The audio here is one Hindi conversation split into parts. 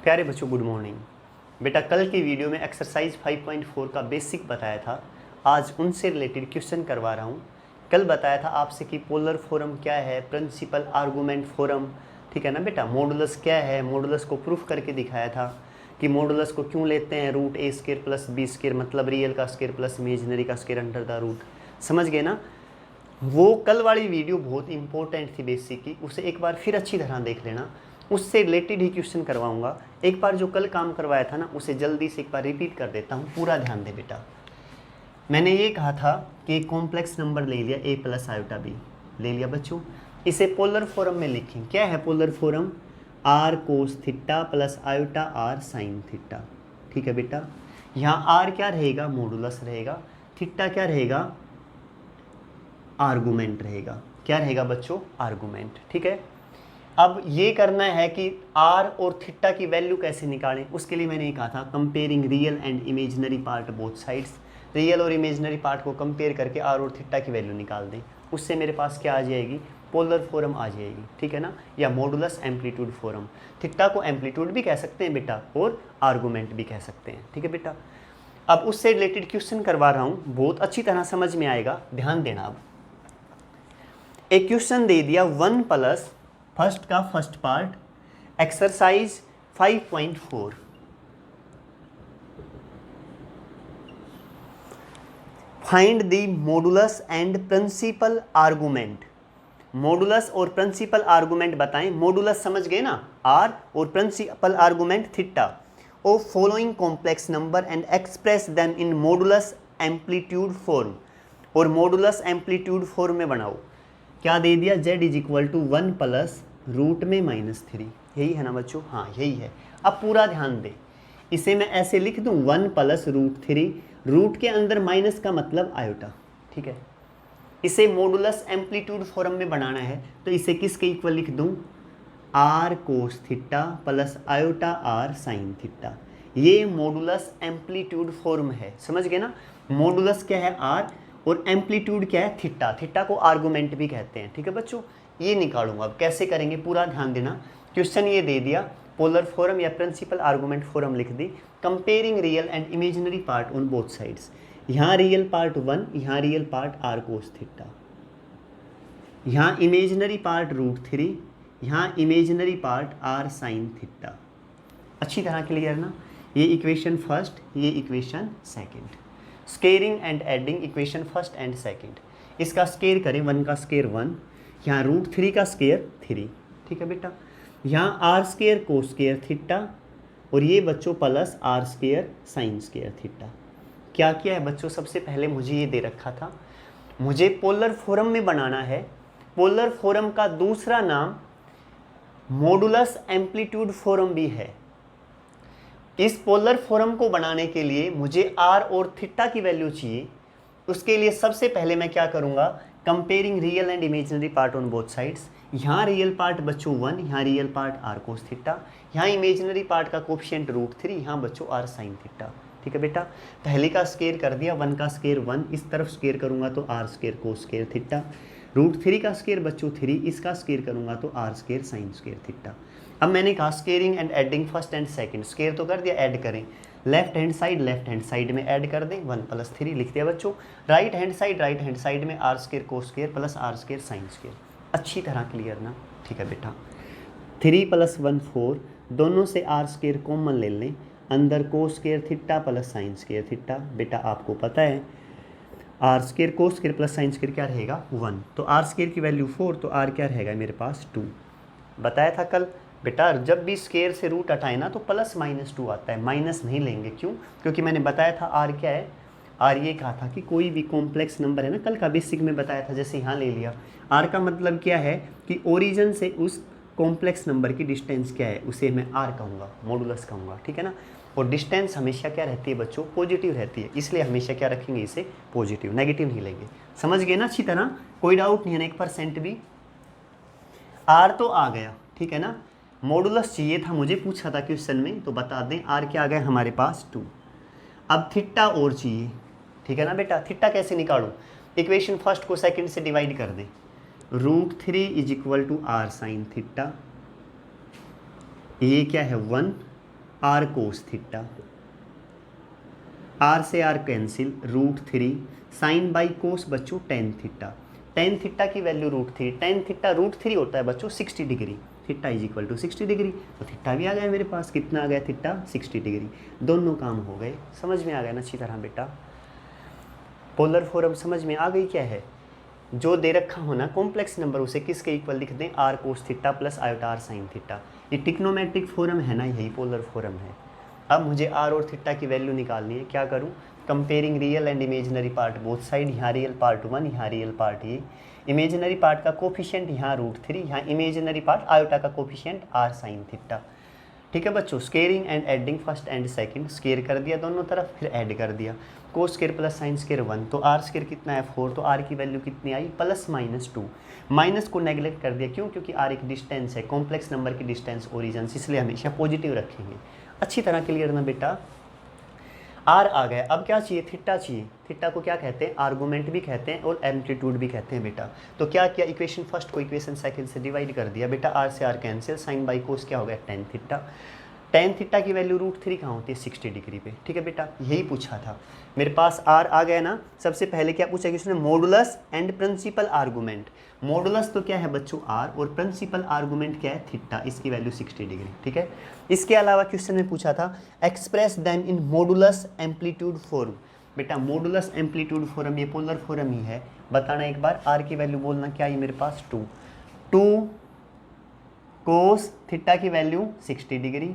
प्यारे बच्चों गुड मॉर्निंग। बेटा कल की वीडियो में एक्सरसाइज 5.4 का बेसिक बताया था, आज उनसे रिलेटेड क्वेश्चन करवा रहा हूँ। कल बताया था आपसे कि पोलर फॉर्म क्या है, प्रिंसिपल आर्गूमेंट फॉर्म, ठीक है ना बेटा। मॉडुलस क्या है, मॉडुलस को प्रूफ करके दिखाया था कि मॉडुलस को क्यों लेते हैं, रूट ए स्क्वायर प्लस बी स्क्वायर, मतलब रियल का स्क्वायर प्लस इमेजिनरी का स्क्वायर अंडर द रूट। समझ गए ना। वो कल वाली वीडियो बहुत इंपॉर्टेंट थी बेसिक की, उसे एक बार फिर अच्छी तरह देख लेना, उससे रिलेटेड ही क्वेश्चन करवाऊंगा। एक बार जो कल काम करवाया था ना उसे जल्दी से एक बार रिपीट कर देता हूँ, पूरा ध्यान दे बेटा। मैंने ये कहा था कि एक कॉम्प्लेक्स नंबर ले लिया a प्लस आयोटा बी, ले लिया बच्चों। इसे पोलर फॉर्म में लिखें। क्या है polar form? r cos theta plus iota r sine theta, ठीक है बेटा। यहाँ r क्या रहेगा? मॉडुलस रहेगा। थीटा क्या रहेगा? आर्गूमेंट रहेगा। क्या रहेगा बच्चों? आर्गूमेंट, ठीक है। अब ये करना है कि r और थीटा की वैल्यू कैसे निकालें, उसके लिए मैंने कहा था comparing real and imaginary part both sides. Real और इमेजिनरी पार्ट को कंपेयर करके r और थीटा की वैल्यू निकाल दें, उससे मेरे पास क्या आ जाएगी? पोलर फॉर्म आ जाएगी, ठीक है ना, या मॉडुलस एम्पलीट्यूड फॉर्म। थीटा को एम्पलीट्यूड भी कह सकते हैं बेटा और आर्गूमेंट भी कह सकते हैं, ठीक है बेटा। अब उससे रिलेटेड क्वेश्चन करवा रहा हूँ, बहुत अच्छी तरह समझ में आएगा, ध्यान देना। अब एक क्वेश्चन दे दिया 1 प्लस फर्स्ट का first part, exercise 5.4। Find the modulus and principal argument. Modulus और प्रिंसिपल आर्गूमेंट बताएं। मॉडुलस समझ गए ना, r, और principal argument theta of following complex number and express them in modulus amplitude form. और मॉडुलस एम्पलीट्यूड फॉर्म में बनाओ। क्या दे दिया? z is equal to 1 plus root में -3, यही है ना बच्चों? हाँ यही है। अब पूरा ध्यान दे, इसे मैं ऐसे लिख दूं 1 प्लस √3, रूट के अंदर माइनस का मतलब आयोटा, ठीक है। इसे मॉडुलस एम्पलीट्यूड फॉर्म में बनाना है तो इसे किसके इक्वल लिख दूं? r cos theta plus iota r sine theta. ये मॉडुलस एम्पलीट्यूड फॉर्म है, समझ गए ना। मॉडुलस क्या है? r, और एम्पलीट्यूड क्या है? थीटा। थीटा को आर्गूमेंट भी कहते हैं, ठीक है बच्चों। ये निकालूंगा। अब कैसे करेंगे पूरा ध्यान देना। क्वेश्चन ये दे दिया, पोलर फॉर्म या प्रिंसिपल आर्गूमेंट फॉर्म लिख दी, comparing real and imaginary part on both sides. यहाँ रियल पार्ट 1, यहाँ real part r cos theta, यहाँ इमेजिनरी पार्ट √3, यहाँ imaginary part r sine theta. अच्छी तरह क्लियर ना। ये इक्वेशन फर्स्ट, ये equation second. Squaring and adding, equation first and second. इसका स्केयर करें, 1 का स्केयर 1, यहाँ √3 का स्केयर 3, ठीक है बेटा। यहाँ r square cos square theta, और ये बच्चों plus r square sine square theta. क्या किया है बच्चों? सबसे पहले मुझे ये दे रखा था, मुझे पोलर फॉर्म में बनाना है। पोलर फॉर्म का दूसरा नाम मॉडुलस एम्पलीट्यूड फॉर्म भी है। इस पोलर फॉर्म को बनाने के लिए मुझे r और थीटा की वैल्यू चाहिए। उसके लिए सबसे पहले मैं क्या करूंगा? Comparing real and imaginary part on both sides. यहाँ रियल पार्ट बच्चों 1, यहाँ real part r cos theta, यहाँ इमेजिनरी पार्ट का कोफिशिएंट √3, यहाँ बच्चों r साइन थीटा, ठीक है बेटा। पहले का स्केयर कर दिया, 1 का स्केयर 1, इस तरफ स्केयर करूंगा तो r square cos square theta. √3 का स्केयर बच्चों 3, इसका स्केयर करूंगा तो r square sine square theta. अब मैंने कहा squaring and adding first and second. Square तो कर दिया, ऐड करें। लेफ्ट हैंड साइड में ऐड कर दें, 1 प्लस 3 लिख दिया बच्चों। राइट हैंड साइड में r square cos square plus r square sine square. अच्छी तरह क्लियर ना, ठीक है बेटा। 3 + 1 4, दोनों से r स्केयर कॉमन ले लें, अंदर cos square theta plus sine square theta. बेटा आपको पता है r square cos square plus sine square क्या रहेगा? 1, तो r स्केयर की वैल्यू 4, तो r क्या रहेगा मेरे पास? 2। बताया था कल बेटा, जब भी स्केयर से रूट हटाए ना तो +-2 आता है, माइनस नहीं लेंगे। क्यों? क्योंकि मैंने बताया था r क्या है, r ये कहा था कि कोई भी कॉम्प्लेक्स नंबर है ना, कल का बेसिक में बताया था, जैसे यहाँ ले लिया। r का मतलब क्या है कि ओरिजिन से उस कॉम्प्लेक्स नंबर की डिस्टेंस क्या है, उसे मैं r कहूँगा, मॉडुलस कहूँगा, ठीक है ना। और डिस्टेंस हमेशा क्या रहती है बच्चों? पॉजिटिव रहती है, इसलिए हमेशा क्या रखेंगे? इसे पॉजिटिव, नेगेटिव नहीं लेंगे। समझ गए ना अच्छी तरह? कोई डाउट नहीं है ना 1% भी? r तो आ गया, ठीक है ना। मॉडुलस चाहिए था, मुझे पूछा था क्वेश्चन में, तो बता दें r क्या आ गया हमारे पास? 2। अब थीटा और चाहिए, ठीक है ना बेटा। थीटा कैसे निकालूं? इक्वेशन फर्स्ट को सेकंड से डिवाइड कर दें। √3 = r साइन थीटा, ये क्या है 1, आर कोस थीटा, आर से R cancel, √3 sine by cos बच्चों टेन थीटा। टेन थीटा की वैल्यू √3, टेन थीटा √3 होता है बच्चों 60 degree, theta is equal to 60 degree, तो थीटा भी आ गया मेरे पास, कितना आ गया थीटा 60 डिग्री। दोनों काम हो गए, समझ में आ गया ना अच्छी तरह बेटा। पोलर फॉर्म समझ में आ गई क्या है, जो दे रखा हो ना कॉम्प्लेक्स नंबर उसे किसके इक्वल लिख दें, R cos theta plus iota are sine theta. ये टिक्नोमेट्रिक फॉर्म है ना, यही पोलर फॉर्म है। अब मुझे आर और थीटा की वैल्यू निकालनी है, क्या करूं, comparing real and imaginary part both side, यहाँ रियल पार्ट 1, यहाँ रियल पार्ट ये, इमेजिनरी पार्ट का कोफिशिएंट यहाँ √3, यहाँ इमेजिनरी पार्ट आयोटा का कोफिशिएंट आर साइन थीटा। ठीक है बच्चों, squaring and adding first and second, square कर दिया दोनों तरफ, फिर ऐड कर दिया, कोस स्केयर प्लस साइन स्केयर 1, तो आर स्केयर कितना है 4, तो आर की वैल्यू कितनी आई +-2। माइनस को नेगलेक्ट कर दिया, क्यों, क्योंकि आर एक डिस्टेंस है, कॉम्प्लेक्स नंबर की डिस्टेंस ओरिजिन, इसलिए हमेशा पॉजिटिव रखेंगे। अच्छी तरह क्लियर ना बेटा। आर आ गया, अब क्या चाहिए, थीटा चाहिए। थीटा को क्या कहते हैं, आर्गूमेंट भी कहते हैं और एम्पलीट्यूड भी कहते हैं बेटा। तो क्या किया, इक्वेशन फर्स्ट को इक्वेशन सेकंड से डिवाइड कर दिया बेटा, आर से R cancel, sine by cos क्या हो गया टेन थीटा। टेन थीटा की वैल्यू √3 कहाँ होती है, 60 डिग्री पे। ठीक है बेटा, यही पूछा था मेरे पास। आर आ गया ना, सबसे पहले क्या पूछा कि उसने modulus and principal argument. Modulus तो क्या है बच्चों आर, और प्रिंसिपल आर्गूमेंट क्या है थीटा, इसकी वैल्यू 60 डिग्री। ठीक है, इसके अलावा क्वेश्चन में पूछा था express them in modulus amplitude form. बेटा मॉडुलस एम्पलीट्यूड फॉर्म ये पोलर फॉर्म ही है, बताना एक बार। आर की वैल्यू बोलना क्या है मेरे पास 2 कोस थीटा की value 60 degree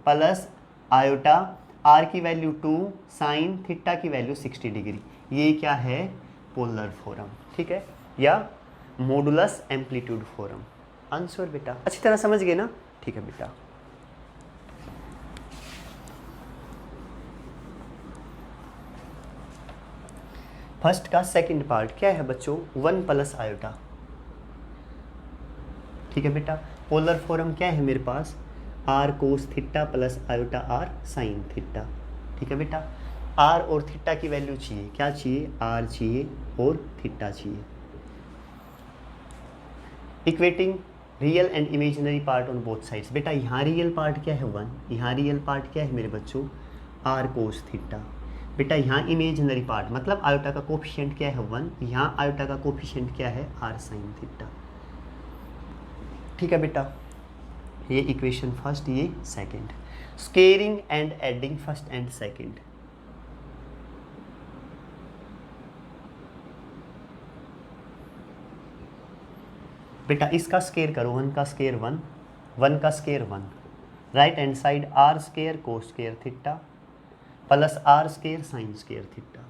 plus iota R की वैल्यू 2 साइन थीटा की वैल्यू 60 डिग्री। ये क्या है, पोलर फॉर्म। ठीक है, या मॉडुलस एम्पलीट्यूड फॉर्म। आंसर बेटा अच्छी तरह समझ गए ना। ठीक है बेटा, फर्स्ट का सेकंड पार्ट क्या है बच्चों, 1 प्लस आयोटा। ठीक है बेटा, पोलर फॉर्म क्या है मेरे पास, r cos theta plus iota are sine theta. ठीक है बेटा, आर और थीटा की वैल्यू चाहिए, क्या चाहिए, आर चाहिए और थीटा चाहिए। Equating real and imaginary part on both sides. बेटा यहाँ रियल पार्ट क्या है 1, यहाँ रियल पार्ट क्या है मेरे बच्चों आर कोस थीटा। बेटा यहाँ इमेजिनरी पार्ट मतलब आयोटा का कोफिशिएंट क्या है 1, यहाँ आयोटा का कोफिशिएंट क्या है आर साइन थीटा। ठीक है बेटा, ये इक्वेशन फर्स्ट, ये second. Squaring and adding first and second. बेटा इसका स्केयर करो, 1 का स्केयर 1, 1 का square 1, right hand side R square cos square theta plus R square sine square theta.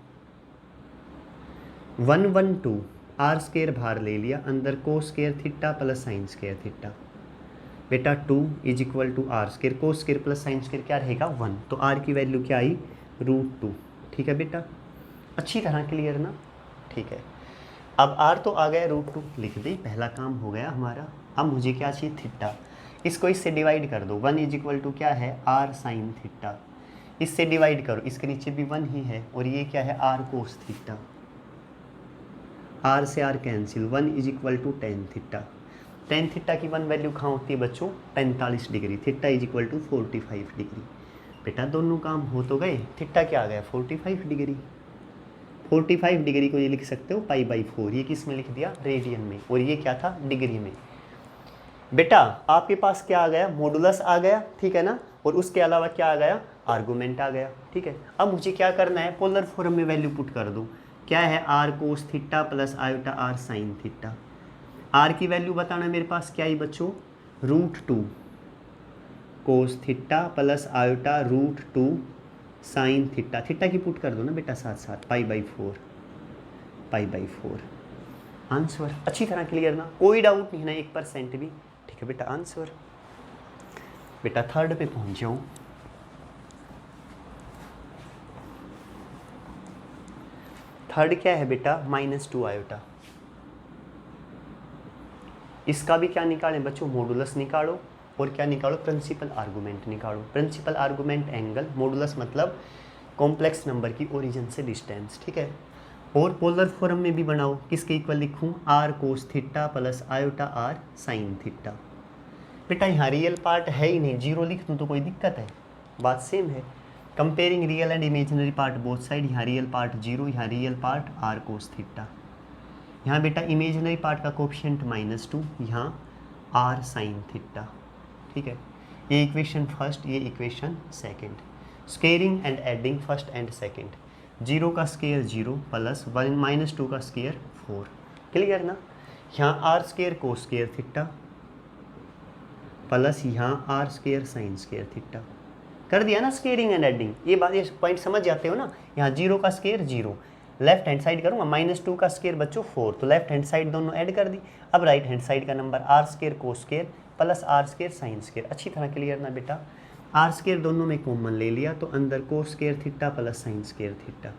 1 1 2 R square बाहर ले लिया, अंदर cos square theta plus sine square theta. बेटा 2 is equal to R square cos square plus sine square क्या रहेगा 1, तो आर की वैल्यू क्या आई √2। ठीक है बेटा, अच्छी तरह क्लियर ना। ठीक है, अब आर तो आ गया, √2 लिख दी, पहला काम हो गया हमारा। अब मुझे क्या चाहिए थीटा, इसको इससे डिवाइड कर दो, 1 इज इक्वल टू क्या है आर साइन थीटा, इससे डिवाइड करो, इसके नीचे भी 1 ही है, और ये क्या है आर कोस थीटा, आर से R cancel, 1 is equal to tan theta. Tan theta की 1 वैल्यू कहाँ होती है बच्चों 45 degree, theta is equal to 45 degree. बेटा दोनों काम हो तो गए, थीटा क्या आ गया 45 डिग्री। 45 डिग्री को ये लिख सकते हो π/4, ये किस में लिख दिया रेडियन में, और ये क्या था डिग्री में। बेटा आपके पास क्या आ गया, मॉडुलस आ गया, ठीक है ना, और उसके अलावा क्या आ गया आर्गूमेंट आ गया। ठीक है, अब मुझे क्या करना है, पोलर फॉर्म में वैल्यू पुट कर दो, क्या है R cos theta plus iota are sine theta. Are की वैल्यू बताना मेरे पास क्या है बच्चों √2 cos theta plus iota √2 sine theta. Theta की पुट कर दो ना बेटा साथ साथ, π/4 आंसर। अच्छी तरह क्लियर ना, कोई डाउट नहीं ना 1% भी। ठीक है बेटा, आंसर। बेटा थर्ड पे पहुंच जाऊं, थर्ड क्या है बेटा -2 आयोटा। इसका भी क्या निकालें बच्चों, मॉडुलस निकालो, और क्या निकालो प्रिंसिपल आर्गूमेंट निकालो। प्रिंसिपल आर्गूमेंट एंगल, मॉडुलस मतलब कॉम्प्लेक्स नंबर की ओरिजिन से डिस्टेंस। ठीक है, और पोलर फॉर्म में भी बनाओ, किसके इक्वल लिखूं R cos theta plus iota are sine theta. बेटा यहाँ रियल पार्ट है ही नहीं, 0 लिख दूँ तो कोई दिक्कत है, बात सेम है। Comparing real and imaginary part both side, यहाँ रियल पार्ट 0, यहाँ real part R cos theta. यहाँ बेटा इमेजिनरी पार्ट का कोफिशिएंट -2, यहाँ आर साइन थीटा। ठीक है, ये इक्वेशन फर्स्ट, ये equation second. Squaring and adding first and second, 0 का स्केयर 0 प्लस 1 -2 का स्केयर 4। क्लियर ना। यहाँ r square cos square theta plus यहाँ r square sine square theta. कर दिया ना स्केयरिंग एंड एडिंग। ये बात, ये पॉइंट समझ जाते हो ना। यहाँ 0 का स्केयर 0, लेफ्ट हैंड साइड करूँगा -2 का स्केयर बच्चों 4, तो लेफ्ट हैंड साइड दोनों ऐड कर दी। अब राइट हैंड साइड का number R square cos square plus R square sine square. अच्छी तरह क्लियर ना बेटा। आर स्केयर दोनों में कॉमन ले लिया तो अंदर cos square theta plus sine square theta.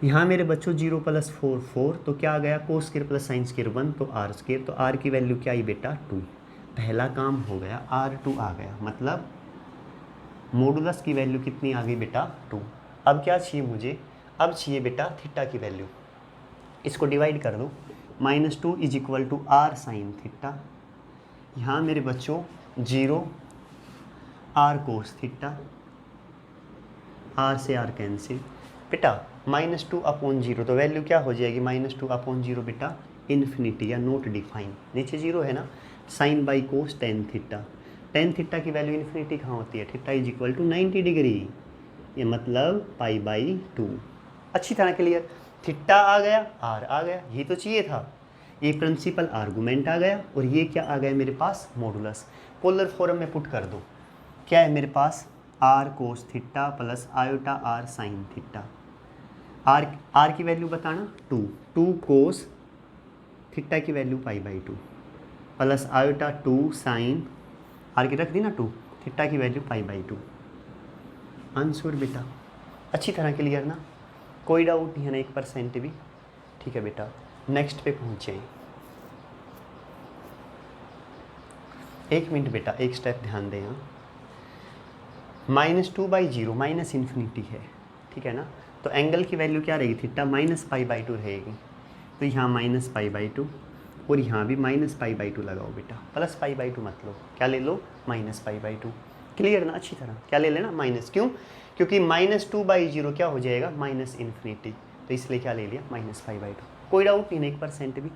यहाँ मेरे बच्चों 0 + 4 4, तो क्या आ गया कोस स्केयर प्लस साइन स्केयर 1, तो आर स्केयर, तो आर की वैल्यू क्या आई बेटा 2। पहला काम हो गया, R2 आ गया, मतलब मॉडुलस की वैल्यू कितनी आ गई बेटा 2। अब क्या चाहिए मुझे, अब चाहिए बेटा थीटा की वैल्यू। इसको डिवाइड कर दो, -2 = R साइन थीटा। यहाँ मेरे बच्चों 0 R कोस थीटा, R से R कैंसिल बेटा, -2/0, तो वैल्यू क्या हो जाएगी -2/0 बेटा इन्फिनिटी या नोट डिफाइन। नीचे 0 है ना। Sine by cos tan theta, tan theta की वैल्यू इन्फिनिटी कहाँ होती है, थीटा = 90 डिग्री, ये मतलब π/2। अच्छी तरह क्लियर। थीटा आ गया, आर आ गया, ये तो चाहिए था। ये प्रिंसिपल आर्गूमेंट आ गया और ये क्या आ गया मेरे पास मॉडुलस। पोलर फॉर्म में पुट कर दो, क्या है मेरे पास r cos theta plus iota are sine theta. Are की वैल्यू बताना 2 कोस थीटा की value π/2 plus iota 2 sine, r की रख दी ना 2, थीटा की वैल्यू π/2। आंसर बेटा अच्छी तरह क्लियर ना, कोई डाउट नहीं है ना 1% भी। ठीक है बेटा, नेक्स्ट पे पहुँचे। 1 मिनट बेटा, एक स्टेप ध्यान दें। यहाँ -2/0 माइनस इन्फिनिटी है, ठीक है ना, तो एंगल की वैल्यू क्या रहेगी थीटा -π/2 रहेगी। तो यहाँ -π/2 और यहाँ भी -π/2 लगाओ बेटा, प्लस π/2 मत लो, क्या ले लो -π/2। क्लियर ना, अच्छी तरह क्या ले लेना माइनस, क्यों, क्योंकि -2/0 क्या हो जाएगा -इन्फिनिटी, तो इसलिए क्या ले लिया -π/2। कोई डाउट नहीं, 1% भी।